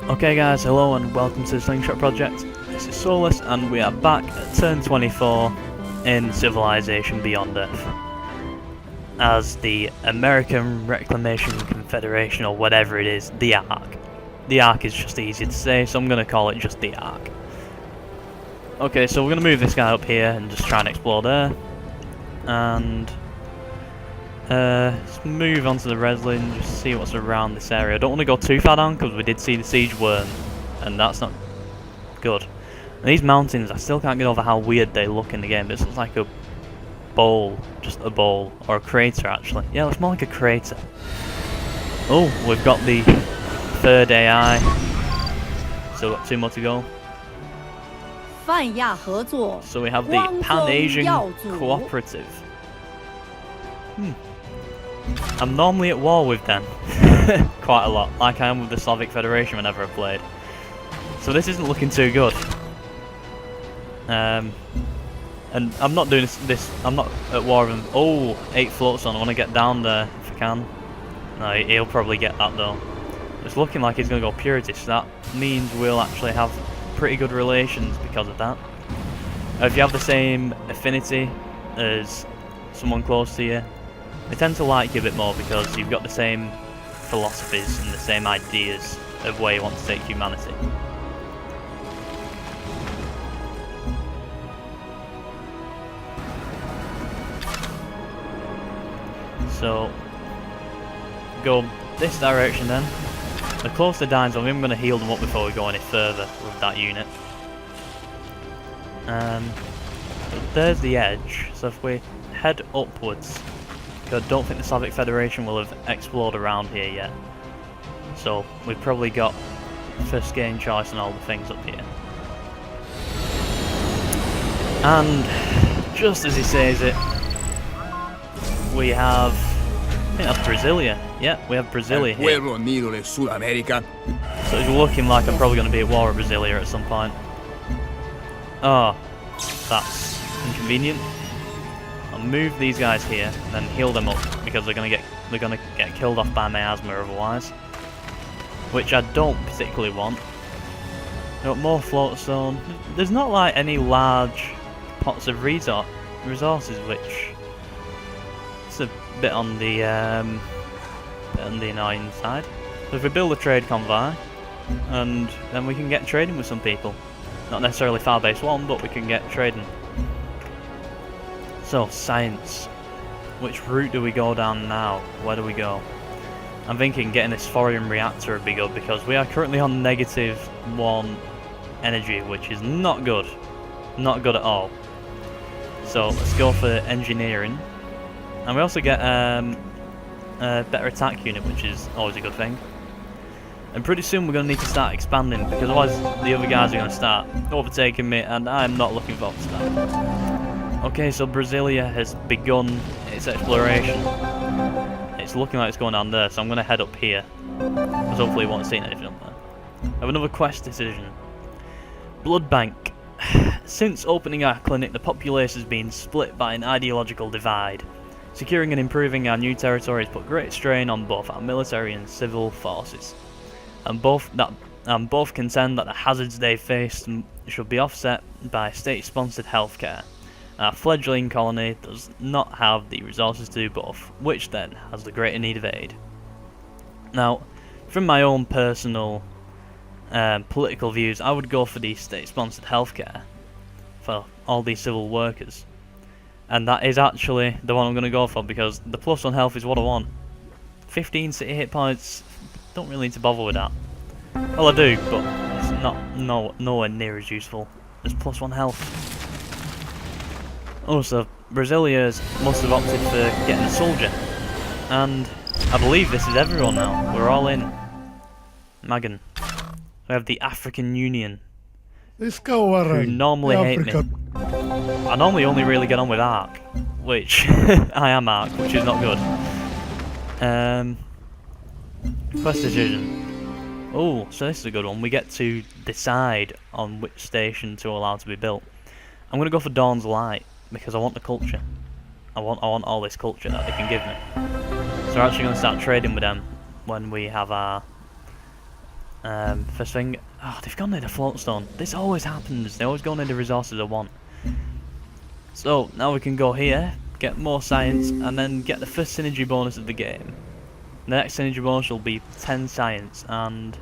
Okay guys, hello and welcome to the Slingshot project. This is Souless and we are back at turn 24 in Civilization Beyond Earth as the American Reclamation Confederation, or whatever it is, the Ark. The Ark is just easier to say, so I'm going to call it just the Ark. Okay, so we're going to move this guy up here and just try and explore there. And let's move on to the Reslin, just see what's around this area. I don't want to go too far down because we did see the siege worm, and that's not good. And these mountains, I still can't get over how weird they look in the game. This looks like a bowl, just a bowl, or a crater actually. Yeah, it looks more like a crater. Oh, we've got the third AI. Still got 2 more to go. So we have the Pan-Asian Cooperative. I'm normally at war with them, quite a lot, like I am with the Slavic Federation whenever I played. So this isn't looking too good. And I'm not doing this, I'm not at war with them. Oh, 8 floats on, I want to get down there if I can. No, he'll probably get that though. It's looking like he's going to go purity, so that means we'll actually have pretty good relations because of that. If you have the same affinity as someone close to you, they tend to like you a bit more because you've got the same philosophies and the same ideas of where you want to take humanity. So, go this direction then. The closer dying zone, I'm going to heal them up before we go any further with that unit. But there's the edge, so if we head upwards, I don't think the Slavic Federation will have explored around here yet. So we've probably got first game choice and all the things up here. And just as he says it, we have, I think that's Brasilia. Yeah, we have Brasilia here. So it's looking like I'm probably going to be at war with Brasilia at some point. Oh, that's inconvenient. I'll move these guys here and then heal them up because they're gonna get killed off by miasma otherwise, which I don't particularly want. Got more float zone. There's not like any large pots of resources, which it's a bit on the annoying side. So if we build a trade convoy, and then we can get trading with some people. Not necessarily far-based one, but we can get trading. So, science. Which route do we go down now? Where do we go? I'm thinking getting this thorium reactor would be good because we are currently on -1 energy, which is not good. Not good at all. So, let's go for engineering. And we also get a better attack unit, which is always a good thing. And pretty soon we're going to need to start expanding because otherwise the other guys are going to start overtaking me and I'm not looking forward to that. Okay, so Brasilia has begun its exploration. It's looking like it's going down there, so I'm going to head up here. Because hopefully we won't see anything up there. I have another quest decision. Blood Bank. Since opening our clinic, the population has been split by an ideological divide. Securing and improving our new territory has put great strain on both our military and civil forces. And both contend that the hazards they face should be offset by state-sponsored healthcare. Our fledgling colony does not have the resources to do both, which then has the greater need of aid. Now, from my own personal political views, I would go for the state-sponsored healthcare for all these civil workers. And that is actually the one I'm going to go for because the +1 health is what I want. 15 city hit points. Don't really need to bother with that. Well, I do, but it's nowhere near as useful as +1 health. Also, Brasilians must have opted for getting a soldier, and I believe this is everyone now. We're all in. Magan. We have the African Union, who normally hate me. I normally only really get on with Ark, which I am Ark, which is not good. Quest decision. Oh, so this is a good one. We get to decide on which station to allow to be built. I'm going to go for Dawn's Light because I want the culture. I want all this culture that they can give me. So we're actually going to start trading with them when we have our First thing, oh, they've gone into floatstone. This always happens. They always go into resources I want. So now we can go here, get more science, and then get the first synergy bonus of the game. The next synergy bonus will be 10 science, and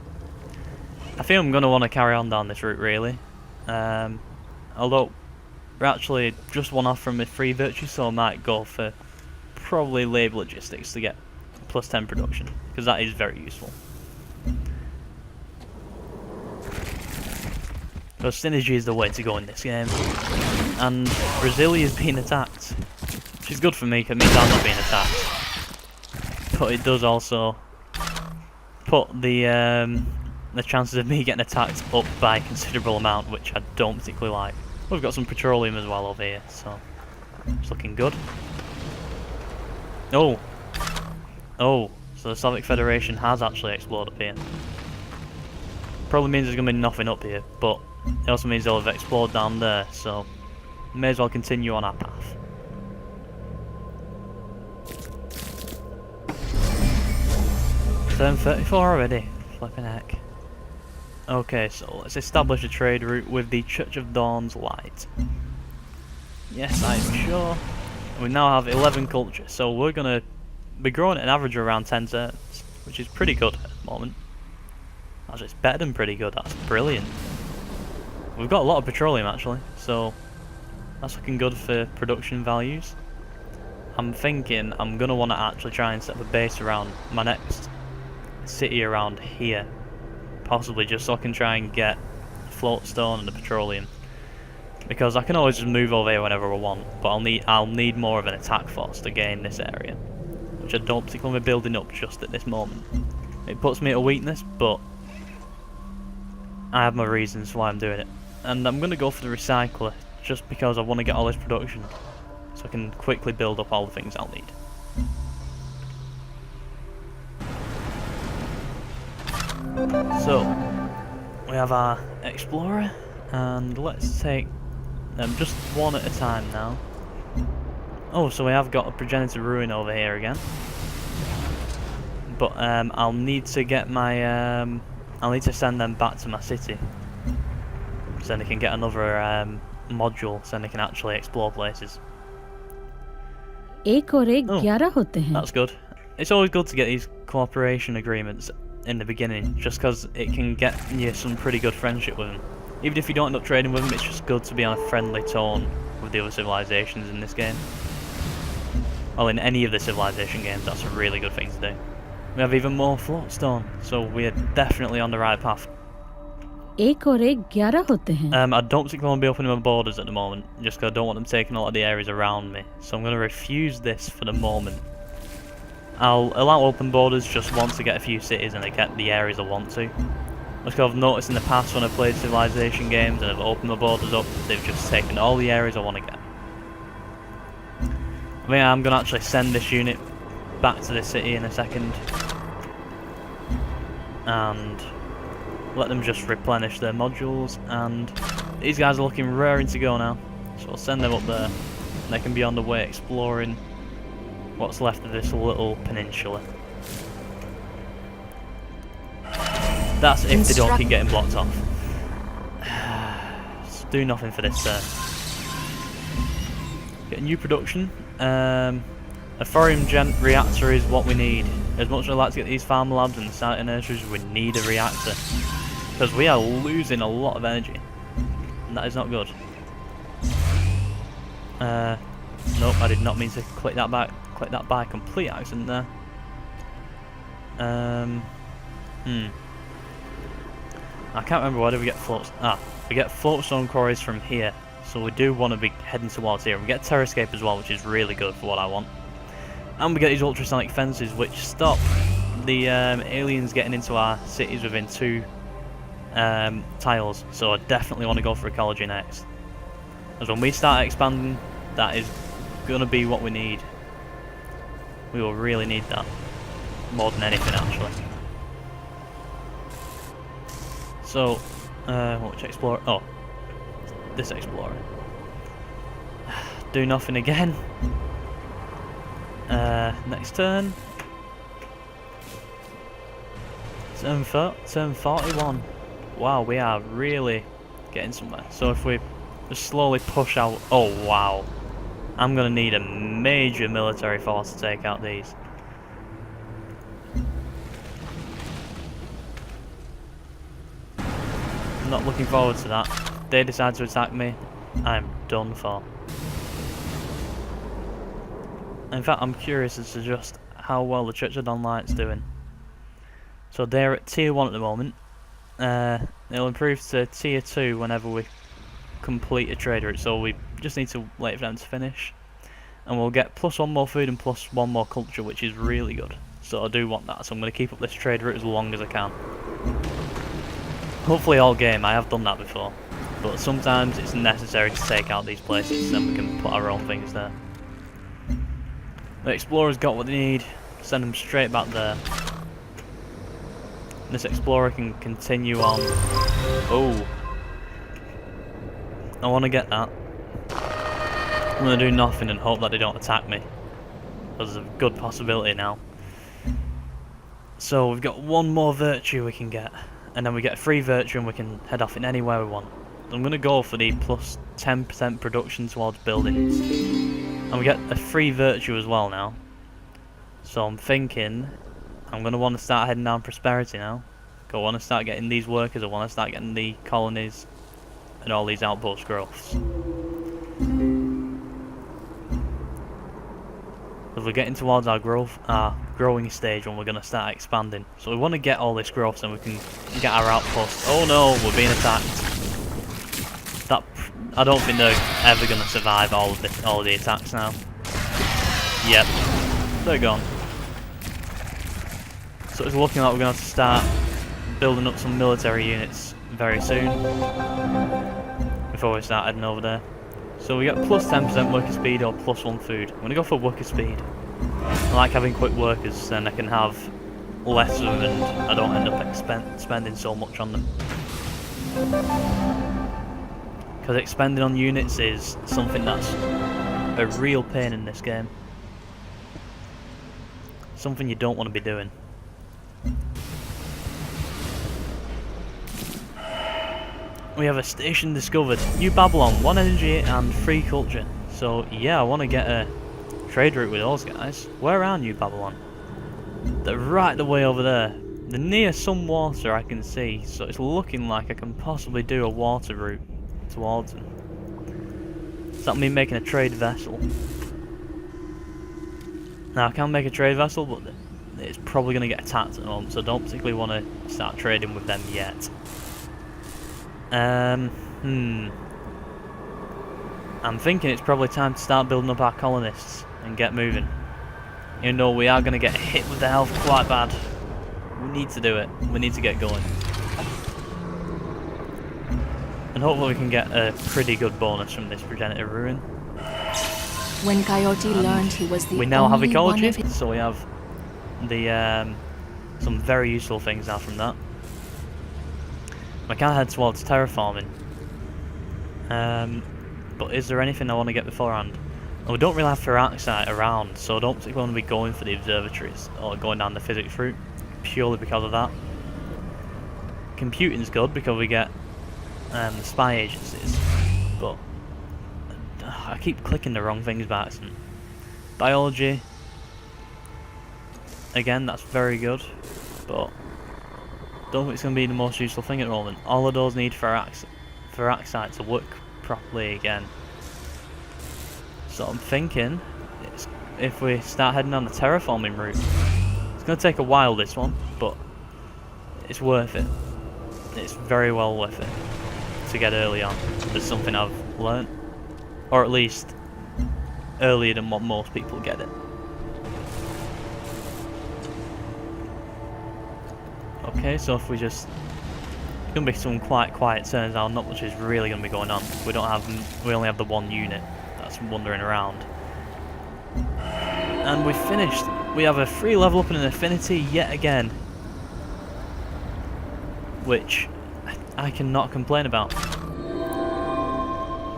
I think I'm going to want to carry on down this route really. Although we're actually just one off from the free virtue, so I might go for probably lab logistics to get plus 10 production, because that is very useful. So synergy is the way to go in this game. And Brasilia is being attacked, which is good for me because it means I'm not being attacked. But it does also put the chances of me getting attacked up by a considerable amount, which I don't particularly like. We've got some petroleum as well over here, so it's looking good. Oh, so the Soviet Federation has actually exploded up here. Probably means there's going to be nothing up here, but it also means they'll have exploded down there, so may as well continue on our path. Turn 34 already, flipping heck. Okay, so let's establish a trade route with the Church of Dawn's Light. Yes, I'm sure. We now have 11 culture, so we're going to be growing at an average of around 10 turns, which is pretty good at the moment. Actually, it's better than pretty good, that's brilliant. We've got a lot of petroleum actually, so that's looking good for production values. I'm thinking I'm going to want to actually try and set up a base around my next city around here. Possibly just so I can try and get the floatstone and the petroleum. Because I can always just move over here whenever I want, but I'll need more of an attack force to gain this area, which I don't particularly be building up just at this moment. It puts me at a weakness, but I have my reasons why I'm doing it. And I'm going to go for the recycler, just because I want to get all this production, so I can quickly build up all the things I'll need. So, we have our explorer, and let's take them just one at a time now. Oh, so we have got a progenitor ruin over here again. But I'll need to get my I'll need to send them back to my city, so then they can get another module, so then they can actually explore places. That's good. It's always good to get these cooperation agreements in the beginning, just because it can get you some pretty good friendship with them. Even if you don't end up trading with them, it's just good to be on a friendly tone with the other civilizations in this game. Well, in any of the civilization games, that's a really good thing to do. We have even more floatstone, so we're definitely on the right path. I don't particularly want to be opening my borders at the moment, just because I don't want them taking a lot of the areas around me. So I'm going to refuse this for the moment. I'll allow open borders just once to get a few cities and I get the areas I want to. Like I've noticed in the past when I've played civilization games and I've opened my borders up, they've just taken all the areas I want to get. I mean, I'm going to actually send this unit back to the city in a second. And let them just replenish their modules, and these guys are looking raring to go now. So I'll send them up there, and they can be on the way exploring what's left of this little peninsula. That's if they don't keep getting blocked off. Just do nothing for this turn. Get a new production. A thorium gen reactor is what we need. As much as I'd like to get these farm labs and site nurseries, we need a reactor. Because we are losing a lot of energy. And that is not good. Nope, I did not mean to click that by complete accident there. I can't remember where do we get floats. We get floatstone quarries from here. So we do want to be heading towards here. We get Terrascape as well, which is really good for what I want. And we get these ultrasonic fences, which stop the aliens getting into our cities within 2 tiles. So I definitely want to go for ecology next. Because when we start expanding, that is going to be what we need. We will really need that. More than anything, actually. So, which explorer? Oh, this explorer. Do nothing again. Next turn. 741. Wow, we are really getting somewhere. So if we just slowly push out... Oh, wow. I'm going to need a major military force to take out these. I'm not looking forward to that. If they decide to attack me, I'm done for. In fact, I'm curious as to just how well the Church of Dawnlight's doing. So they're at tier 1 at the moment. It'll improve to tier 2 whenever we complete a trade route, so we just need to wait for them to finish. And we'll get +1 more food and +1 more culture, which is really good. So I do want that, so I'm going to keep up this trade route as long as I can. Hopefully all game, I have done that before. But sometimes it's necessary to take out these places, then we can put our own things there. The explorer's got what they need, send them straight back there. This explorer can continue on. Oh, I want to get that. I'm going to do nothing and hope that they don't attack me. There's a good possibility now. So we've got one more virtue we can get. And then we get a free virtue and we can head off in anywhere we want. I'm going to go for the plus 10% production towards buildings. And we get a free virtue as well now. So I'm thinking I'm going to want to start heading down prosperity now. I want to start getting these workers, I want to start getting the colonies and all these outpost growths. Because we're getting towards our growing stage when we're going to start expanding. So we want to get all this growth so we can get our outposts. Oh no, we're being attacked. I don't think they're ever going to survive all of the attacks now. Yep, they're gone. So it's looking like we're going to have to start building up some military units very soon before we start heading over there. So we get plus 10% worker speed or +1 food. I'm going to go for worker speed. I like having quick workers, then I can have less of them and I don't end up spending so much on them. Because expending on units is something that's a real pain in this game. Something you don't want to be doing. We have a station discovered. New Babylon, 1 energy and 3 culture. So yeah, I want to get a trade route with those guys. Where are New Babylon? They're right the way over there. They're near some water I can see, so it's looking like I can possibly do a water route towards them. Does that mean making a trade vessel? Now I can make a trade vessel, but it's probably going to get attacked at the moment, so I don't particularly want to start trading with them yet. I'm thinking it's probably time to start building up our colonists and get moving. Even though we are going to get hit with the health quite bad. We need to do it. We need to get going. And hopefully we can get a pretty good bonus from this progenitor ruin. When Coyote learned he was the we now have only ecology, one of so we have the some very useful things now from that. I can head towards terraforming. But is there anything I want to get beforehand? Well, we don't really have ferroxide around, so I don't particularly want to be going for the observatories or going down the physics route, purely because of that. Computing's good because we get the spy agencies, but I keep clicking the wrong things by accident. Biology, again, that's very good, but don't think it's going to be the most useful thing at the moment. All of those need ferroxide to work properly again. So I'm thinking, if we start heading on the terraforming route, it's going to take a while this one, but it's worth it. It's very well worth it to get early on. There's something I've learnt, or at least earlier than what most people get it. Okay, so if we just... It's going to be some quite quiet turns now, not much is really going to be going on. We only have the one unit that's wandering around. And we've finished. We have a free level up in an affinity yet again. Which I cannot complain about.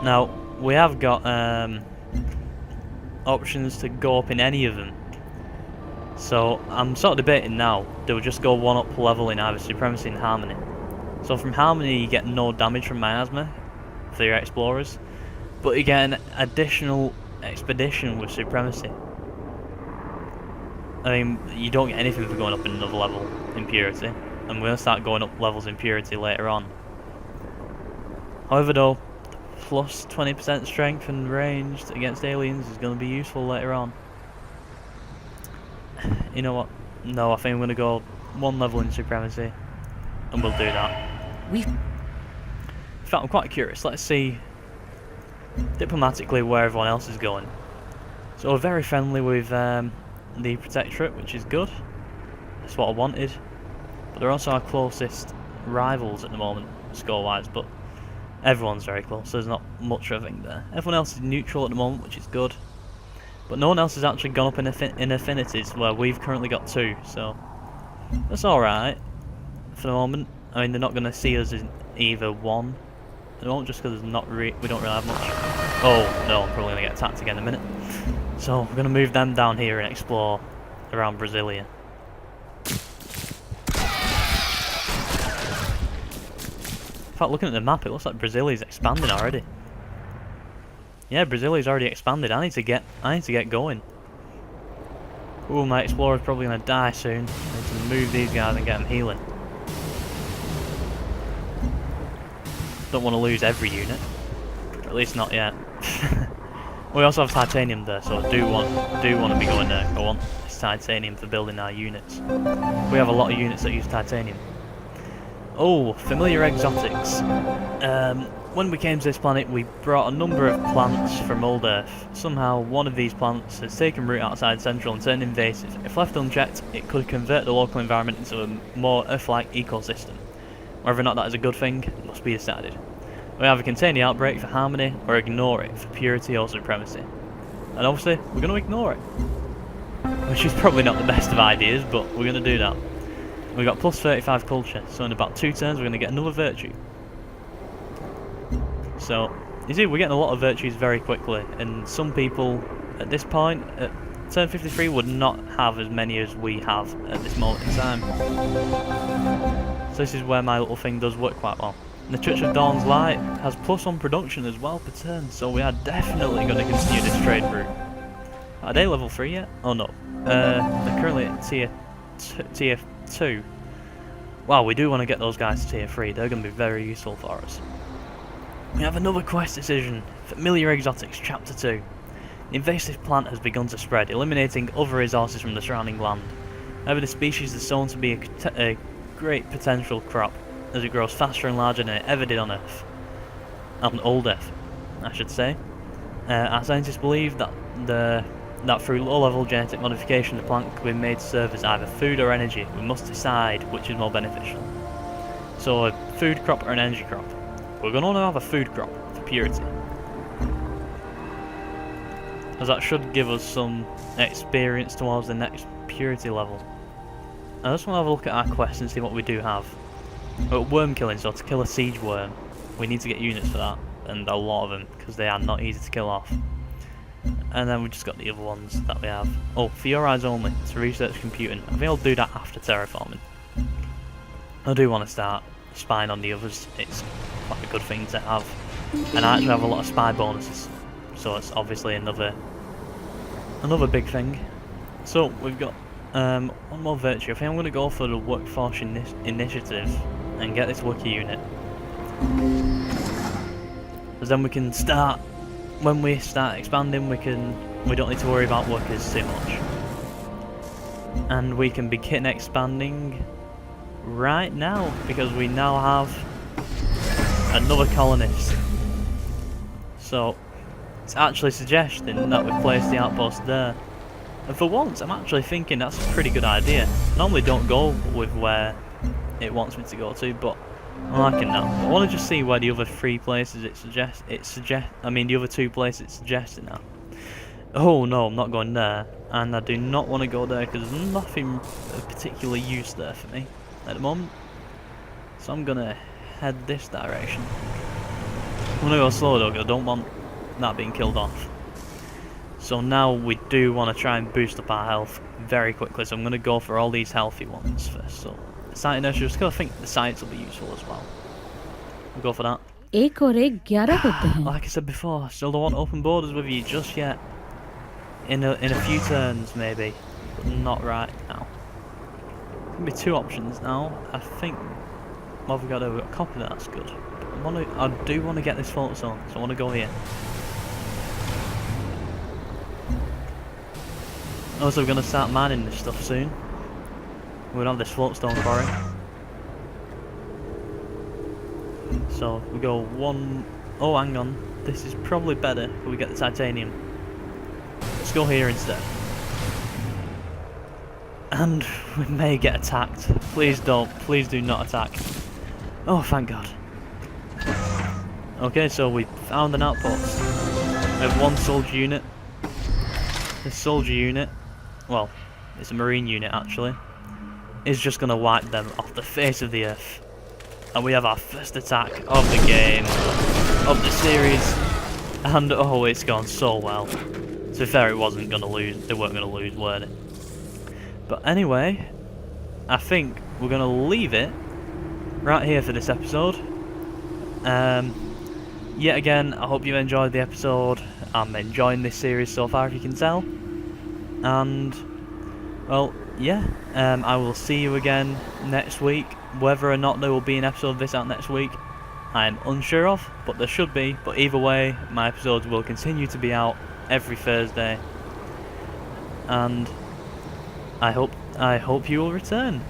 Now, we have got options to go up in any of them. So I'm sort of debating now, do we just go 1 up level in either Supremacy and Harmony? So from Harmony you get no damage from Miasma for your Explorers, but you get an additional Expedition with Supremacy. I mean, you don't get anything for going up in another level in Purity, and we're going to start going up levels in Purity later on. However though, plus 20% strength and ranged against aliens is going to be useful later on. You know what? No, I think I'm going to go 1 level in Supremacy, and we'll do that. In fact, I'm quite curious. Let's see diplomatically where everyone else is going. So we're very friendly with the Protectorate, which is good. That's what I wanted. But they're also our closest rivals at the moment, score-wise, but everyone's very close, so there's not much of a thing there. Everyone else is neutral at the moment, which is good. But no one else has actually gone up in affinities, where we've currently got 2, so that's alright for the moment. I mean, they're not going to see us in either 1 at the moment, just because we don't really have much. Oh no, I'm probably going to get attacked again in a minute. So we're going to move them down here and explore around Brasilia. In fact, looking at the map, it looks like Brasilia's expanding already. Yeah, Brasilia's already expanded. I need to get going. Ooh, my explorer's probably gonna die soon. I need to move these guys and get them healing. Don't want to lose every unit, or at least not yet. We also have titanium there, so I do want to be going there. I want this titanium for building our units. We have a lot of units that use titanium. Oh, familiar exotics. When we came to this planet, we brought a number of plants from old Earth. Somehow, one of these plants has taken root outside Central and turned invasive. If left unchecked, it could convert the local environment into a more Earth-like ecosystem. Whether or not that is a good thing, must be decided. We either contain the outbreak for Harmony, or ignore it for Purity or Supremacy. And obviously, we're going to ignore it. Which is probably not the best of ideas, but we're going to do that. We've got plus 35 culture, so in about 2 turns we're going to get another virtue. So, you see, we're getting a lot of virtues very quickly, and some people at this point, at turn 53, would not have as many as we have at this moment in time. So this is where my little thing does work quite well. And the Church of Dawn's Light has plus 1 production as well per turn, so we are definitely going to continue this trade route. Are they level 3 yet? Oh no. They're currently at tier 2. Wow, we do want to get those guys to tier 3, they're going to be very useful for us. We have another quest decision, Familiar Exotics, Chapter 2. The invasive plant has begun to spread, eliminating other resources from the surrounding land. However, the species is shown to be a great potential crop, as it grows faster and larger than it ever did on Earth. On old Earth, I should say. Our scientists believe that through low-level genetic modification the plant can be made to serve as either food or energy. We must decide which is more beneficial. So a food crop or an energy crop? We're going to want to have a food crop for Purity, as that should give us some experience towards the next Purity level. I just want to have a look at our quest and see what we do have. Worm killing, so to kill a siege worm, we need to get units for that, and a lot of them, because they are not easy to kill off. And then we just got the other ones that we have. Oh, for your eyes only, to research computing. I think I'll do that after terraforming. I do want to start spying on the others, it's quite a good thing to have. And I actually have a lot of spy bonuses, so it's obviously another big thing. So we've got 1 more virtue. I think I'm going to go for the workforce initiative and get this wiki unit, because then we can start, when we start expanding, we don't need to worry about workers too much, and we can begin expanding right now, because we now have another colonist. So it's actually suggesting that we place the outpost there, and for once I'm actually thinking that's a pretty good idea. I normally don't go with where it wants me to go to, but I'm liking that. I want to just see where the other 3 places the other 2 places it's suggesting now. Oh no, I'm not going there, and I do not want to go there because there's nothing of particular use there for me at the moment. So I'm gonna head this direction. I'm gonna go slow though, because I don't want that being killed off. So now we do want to try and boost up our health very quickly, so I'm going to go for all these healthy ones first. So, sight inertia, just because I think the sights will be useful as well. We'll go for that. 1 और 1 11 होते हैं. Like I said before, I still don't want open borders with you just yet. In a few turns, maybe. But not right now. There'll be 2 options now. I think... What have we got to do? We've got copy, that's good. I do want to get this float zone, so I want to go here. Also, we're going to start mining this stuff soon. We're going to have this float stone quarry. So, we go 1... Oh, hang on. This is probably better if we get the titanium. Let's go here instead. And we may get attacked. Please don't. Please do not attack. Oh, thank God. Okay, so we found an outpost. We have 1 soldier unit. This soldier unit, well, it's a marine unit actually, is just going to wipe them off the face of the earth. And we have our first attack of the game, of the series, and oh, it's gone so well. To be fair, it wasn't going to lose, they weren't going to lose, were they? But anyway, I think we're going to leave it right here for this episode. Yet again, I hope you enjoyed the episode. I'm enjoying this series so far, if you can tell. And, well, yeah, I will see you again next week. Whether or not there will be an episode of this out next week, I'm unsure of, but there should be. But either way, my episodes will continue to be out every Thursday. And I hope you will return.